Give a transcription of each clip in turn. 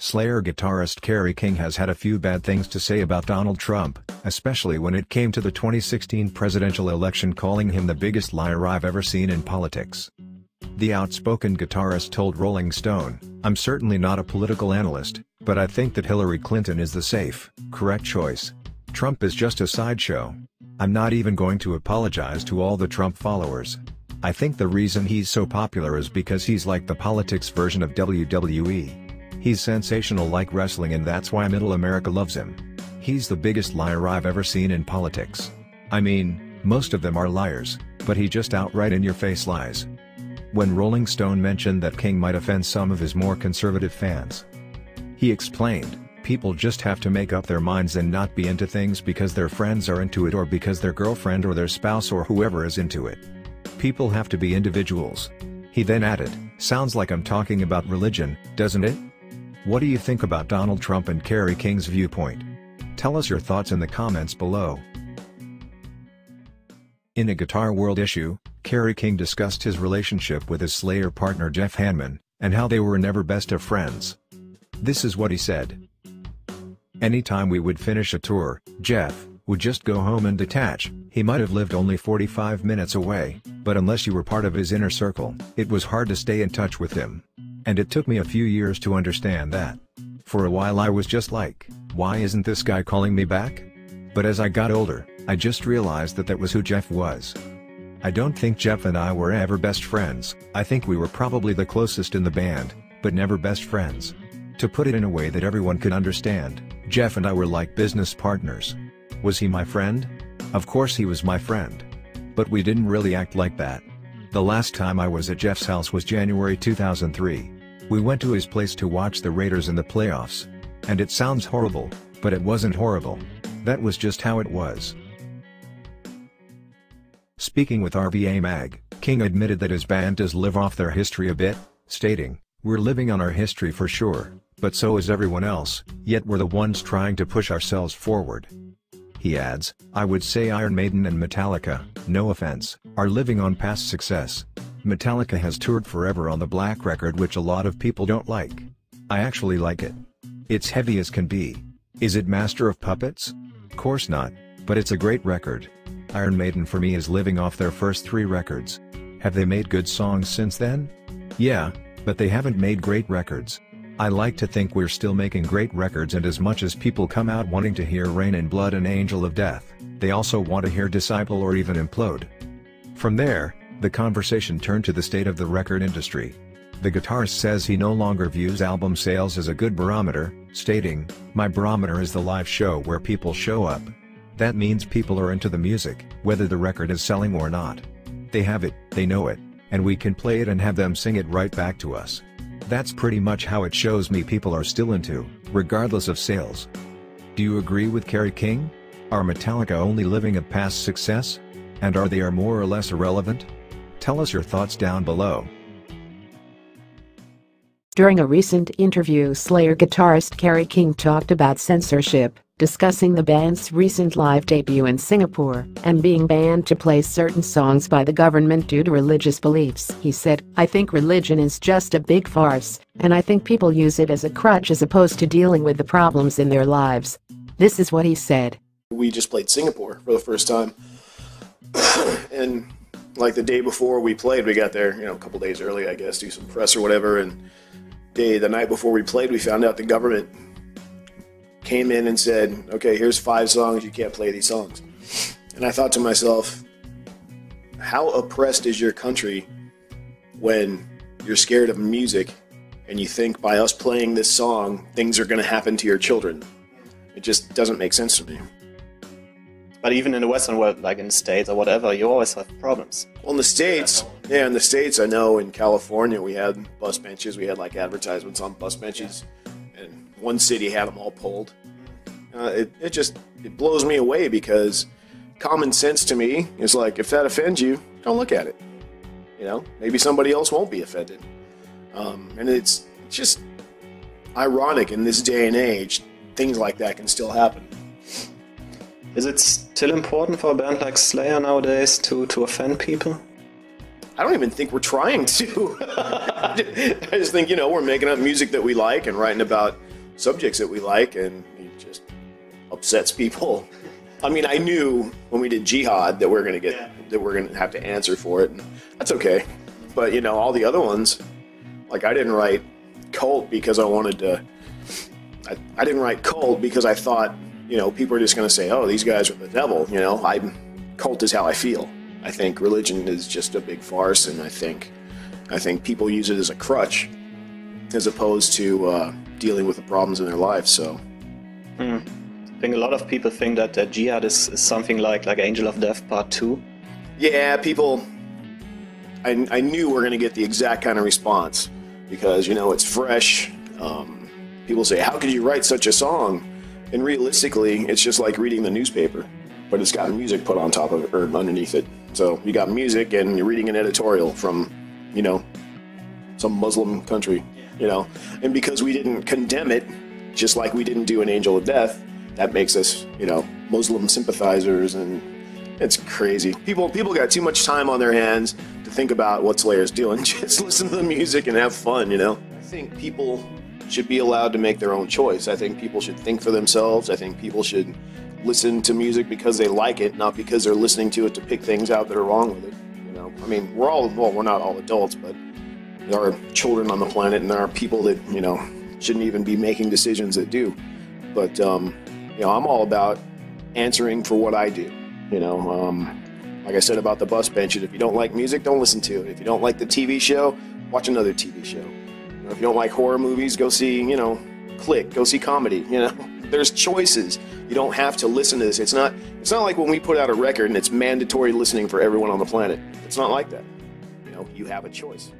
Slayer guitarist Kerry King has had a few bad things to say about Donald Trump, especially when it came to the 2016 presidential election, calling him the biggest liar I've ever seen in politics. The outspoken guitarist told Rolling Stone, "I'm certainly not a political analyst, but I think that Hillary Clinton is the safe, correct choice. Trump is just a sideshow. I'm not even going to apologize to all the Trump followers. I think the reason he's so popular is because he's like the politics version of WWE. He's sensational like wrestling, and that's why middle America loves him. He's the biggest liar I've ever seen in politics. I mean, most of them are liars, but he just outright in-your-face lies." When Rolling Stone mentioned that King might offend some of his more conservative fans, he explained, "People just have to make up their minds and not be into things because their friends are into it or because their girlfriend or their spouse or whoever is into it. People have to be individuals." He then added, "Sounds like I'm talking about religion, doesn't it?" What do you think about Donald Trump and Kerry King's viewpoint? Tell us your thoughts in the comments below. In a Guitar World issue, Kerry King discussed his relationship with his Slayer partner Jeff Hanneman, and how they were never best of friends. This is what he said. "Anytime we would finish a tour, Jeff would just go home and detach. He might have lived only 45 minutes away, but unless you were part of his inner circle, it was hard to stay in touch with him. And it took me a few years to understand that. For a while I was just like, why isn't this guy calling me back? But as I got older, I just realized that that was who Jeff was. I don't think Jeff and I were ever best friends. I think we were probably the closest in the band, but never best friends. To put it in a way that everyone could understand, Jeff and I were like business partners. Was he my friend? Of course he was my friend. But we didn't really act like that. The last time I was at Jeff's house was January 2003. We went to his place to watch the Raiders in the playoffs. And it sounds horrible, but it wasn't horrible. That was just how it was." Speaking with RVA Mag, King admitted that his band does live off their history a bit, stating, "We're living on our history for sure, but so is everyone else, yet we're the ones trying to push ourselves forward." He adds, "I would say Iron Maiden and Metallica, no offense, are living on past success. Metallica has toured forever on the Black record, which a lot of people don't like. I actually like it. It's heavy as can be. Is it Master of Puppets? Course not, but it's a great record. Iron Maiden for me is living off their first 3 records. Have they made good songs since then? Yeah, but they haven't made great records. I like to think we're still making great records, and as much as people come out wanting to hear Rain in Blood and Angel of Death, they also want to hear Disciple or even Implode." From there, the conversation turned to the state of the record industry. The guitarist says he no longer views album sales as a good barometer, stating, "My barometer is the live show where people show up. That means people are into the music, whether the record is selling or not. They have it, they know it, and we can play it and have them sing it right back to us. That's pretty much how it shows me people are still into, regardless of sales." Do you agree with Kerry King? Are Metallica only living at past success? And are they more or less irrelevant? Tell us your thoughts down below. During a recent interview, Slayer guitarist Kerry King talked about censorship, discussing the band's recent live debut in Singapore and being banned to play certain songs by the government due to religious beliefs. He said, "I think religion is just a big farce, and I think people use it as a crutch as opposed to dealing with the problems in their lives." This is what he said. We just played Singapore for the first time. And like the day before we played, we got there, a couple days early, I guess, do some press or whatever. And the night before we played, we found out the government came in and said, "Okay, here's 5 songs, you can't play these songs." And I thought to myself, how oppressed is your country when you're scared of music and you think by us playing this song, things are going to happen to your children? It just doesn't make sense to me. But even in the Western world, like in the States or whatever, you always have problems. Well, in the States, I know in California we had bus benches, we had like advertisements on bus benches, and one city had them all pulled. It blows me away, because common sense to me is like, if that offends you, don't look at it. Maybe somebody else won't be offended. And it's just ironic in this day and age, things like that can still happen. Is it still important for a band like Slayer nowadays to offend people? I don't even think we're trying to. I just think, we're making up music that we like and writing about subjects that we like, and he just upsets people. I mean, I knew when we did Jihad that we're gonna have to answer for it, and that's okay. But you know, all the other ones, like I didn't write Cult because I wanted to. I didn't write Cult because I thought, you know, people are just gonna say, oh, these guys are the devil. You know, Cult is how I feel. I think religion is just a big farce, and I think people use it as a crutch as opposed to dealing with the problems in their life. So. I think a lot of people think that Jihad is something like Angel of Death Part 2. Yeah, people, I knew we're going to get the exact kind of response because, you know, it's fresh. People say, how could you write such a song? And realistically, it's just like reading the newspaper, but it's got music put on top of it or underneath it. So you got music and you're reading an editorial from, you know, some Muslim country, you know. And because we didn't condemn it, just like we didn't do an Angel of Death, that makes us, you know, Muslim sympathizers, and it's crazy. People got too much time on their hands to think about what Slayer's doing. Just listen to the music and have fun, you know? I think people should be allowed to make their own choice. I think people should think for themselves. I think people should listen to music because they like it, not because they're listening to it to pick things out that are wrong with it, you know? I mean, we're not all adults, but there are children on the planet, and there are people that, you know, shouldn't even be making decisions that do. But, you know, I'm all about answering for what I do, you know. Like I said about the bus benches, if you don't like music, don't listen to it. If you don't like the TV show, watch another TV show. You know, if you don't like horror movies, go see, you know, Click, go see comedy, you know. There's choices. You don't have to listen to this. It's not like when we put out a record and it's mandatory listening for everyone on the planet. It's not like that. You know, you have a choice.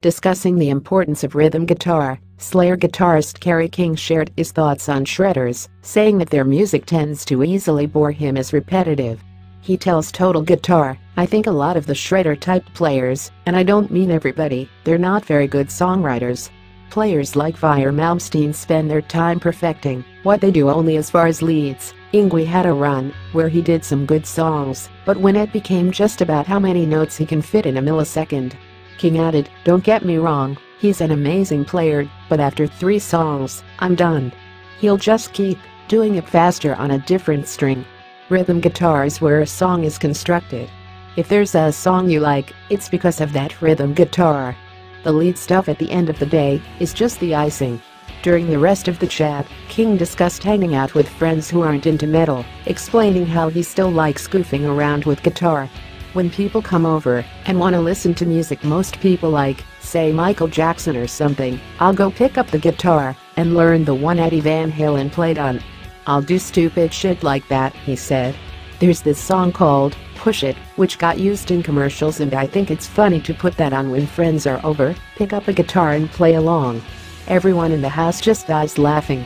Discussing the importance of rhythm guitar, Slayer guitarist Kerry King shared his thoughts on shredders, saying that their music tends to easily bore him as repetitive. He tells Total Guitar, I think a lot of the shredder-type players, and I don't mean everybody, they're not very good songwriters. Players like Fire Malmsteen spend their time perfecting what they do only as far as leads. Yngwie had a run where he did some good songs, but when it became just about how many notes he can fit in a millisecond. King added, don't get me wrong, he's an amazing player, but after 3 songs, I'm done. He'll just keep doing it faster on a different string. Rhythm guitar is where a song is constructed. If there's a song you like, it's because of that rhythm guitar. The lead stuff at the end of the day is just the icing. During the rest of the chat, King discussed hanging out with friends who aren't into metal, explaining how he still likes goofing around with guitar. When people come over and want to listen to music most people like, say Michael Jackson or something, I'll go pick up the guitar and learn the one Eddie Van Halen played on. I'll do stupid shit like that, he said. There's this song called Push It, which got used in commercials, and I think it's funny to put that on when friends are over, pick up a guitar and play along. Everyone in the house just dies laughing.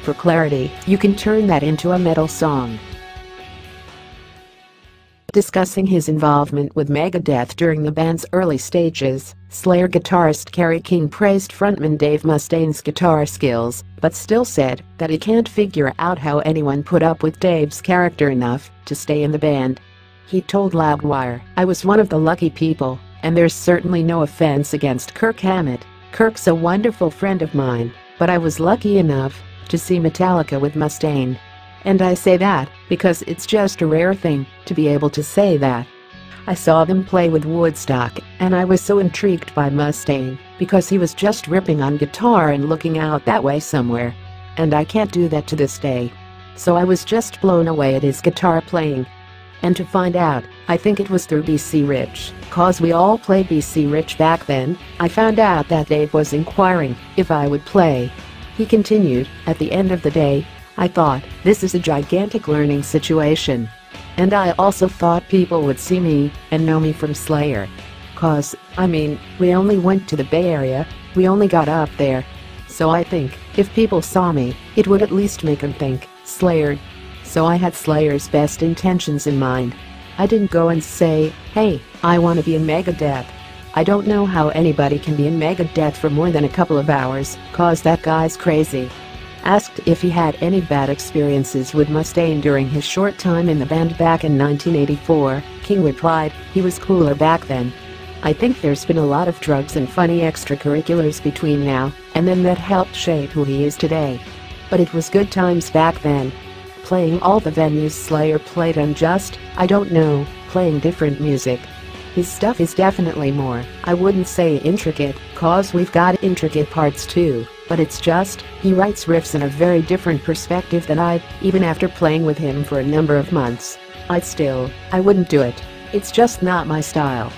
For clarity, you can turn that into a metal song. Discussing his involvement with Megadeth during the band's early stages, Slayer guitarist Kerry King praised frontman Dave Mustaine's guitar skills, but still said that he can't figure out how anyone put up with Dave's character enough to stay in the band. He told Loudwire, I was one of the lucky people, and there's certainly no offense against Kirk Hammett. Kirk's a wonderful friend of mine, but I was lucky enough to see Metallica with Mustaine. And I say that because it's just a rare thing to be able to say that. I saw them play with Woodstock, and I was so intrigued by Mustaine because he was just ripping on guitar and looking out that way somewhere. And I can't do that to this day. So I was just blown away at his guitar playing. And to find out, I think it was through BC Rich, cause we all played BC Rich back then, I found out that Dave was inquiring if I would play. He continued, at the end of the day, I thought, this is a gigantic learning situation. And I also thought people would see me and know me from Slayer. Cause, I mean, we only went to the Bay Area, we only got up there. So I think, if people saw me, it would at least make them think, Slayer. So I had Slayer's best intentions in mind. I didn't go and say, hey, I want to be in Megadeth. I don't know how anybody can be in Megadeth for more than a couple of hours, cause that guy's crazy. Asked if he had any bad experiences with Mustaine during his short time in the band back in 1984, King replied, he was cooler back then. I think there's been a lot of drugs and funny extracurriculars between now and then that helped shape who he is today. But it was good times back then. Playing all the venues Slayer played on, just, I don't know, playing different music. His stuff is definitely more, I wouldn't say intricate, cause we've got intricate parts too, but it's just, he writes riffs in a very different perspective than I, even after playing with him for a number of months. I wouldn't do it. It's just not my style.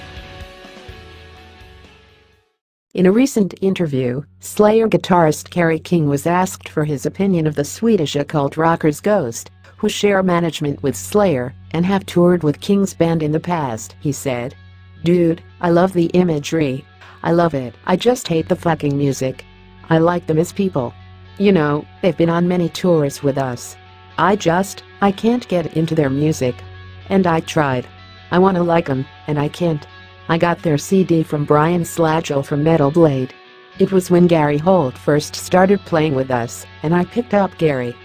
In a recent interview, Slayer guitarist Kerry King was asked for his opinion of the Swedish occult rockers Ghost, who share management with Slayer and have toured with King's band in the past. He said, "Dude, I love the imagery. I love it. I just hate the fucking music. I like them as people. You know, they've been on many tours with us. I can't get into their music. And I tried. I wanna like them, and I can't. I got their CD from Brian Slagel from Metal Blade. It was when Gary Holt first started playing with us, and I picked up Gary.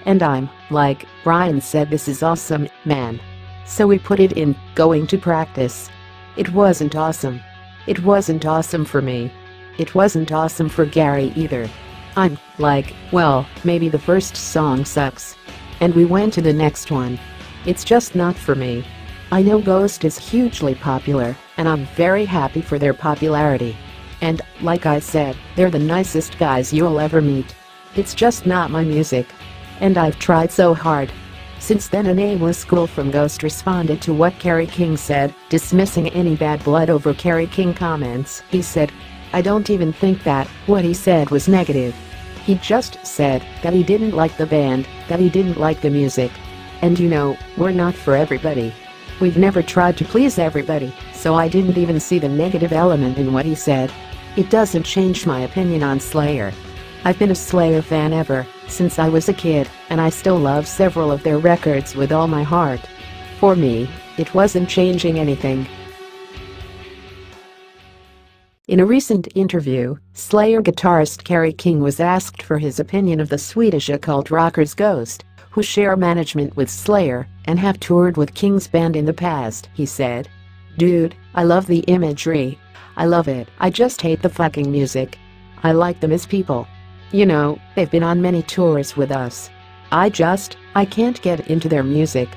And I'm like, Brian said, this is awesome, man. So we put it in, going to practice. It wasn't awesome. It wasn't awesome for me. It wasn't awesome for Gary either. I'm like, well, maybe the first song sucks. And we went to the next one. It's just not for me. I know Ghost is hugely popular, and I'm very happy for their popularity. And, like I said, they're the nicest guys you'll ever meet. It's just not my music. And I've tried so hard." Since then, a nameless school from Ghost responded to what Kerry King said, dismissing any bad blood over Kerry King comments. He said, "I don't even think that what he said was negative. He just said that he didn't like the band, that he didn't like the music. And you know, we're not for everybody. We've never tried to please everybody, so I didn't even see the negative element in what he said. It doesn't change my opinion on Slayer. I've been a Slayer fan ever since I was a kid, and I still love several of their records with all my heart. For me, it wasn't changing anything." In a recent interview, Slayer guitarist Kerry King was asked for his opinion of the Swedish occult rockers Ghost, who share management with Slayer and have toured with King's band in the past. He said, "Dude, I love the imagery. I love it. I just hate the fucking music. I like them as people. You know, they've been on many tours with us. I can't get into their music.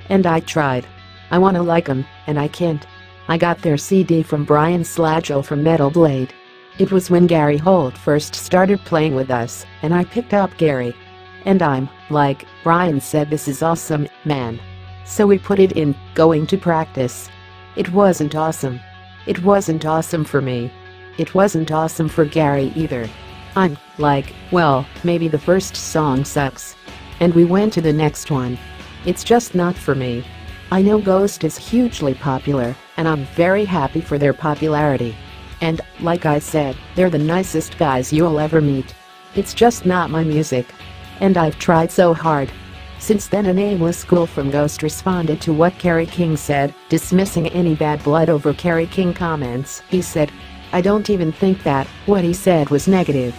And I tried. I wanna like them, and I can't. I got their CD from Brian Slagel from Metal Blade. It was when Gary Holt first started playing with us, and I picked up Gary. And I'm like, Brian said, this is awesome, man. So we put it in, going to practice. It wasn't awesome. It wasn't awesome for me. It wasn't awesome for Gary either. I'm like, well, maybe the first song sucks. And we went to the next one. It's just not for me. I know Ghost is hugely popular, and I'm very happy for their popularity. And, like I said, they're the nicest guys you'll ever meet. It's just not my music. And I've tried so hard." Since then, a nameless school from Ghost responded to what Kerry King said, dismissing any bad blood over Kerry King comments. He said, "I don't even think that what he said was negative.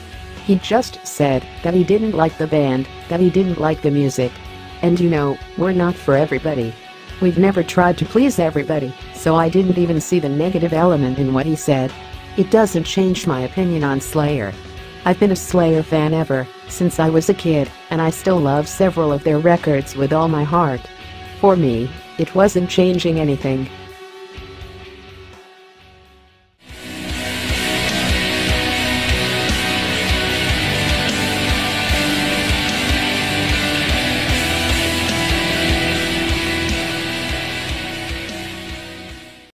He just said that he didn't like the band, that he didn't like the music. And you know, we're not for everybody. We've never tried to please everybody, so I didn't even see the negative element in what he said. It doesn't change my opinion on Slayer. I've been a Slayer fan ever since I was a kid, and I still love several of their records with all my heart. For me, it wasn't changing anything."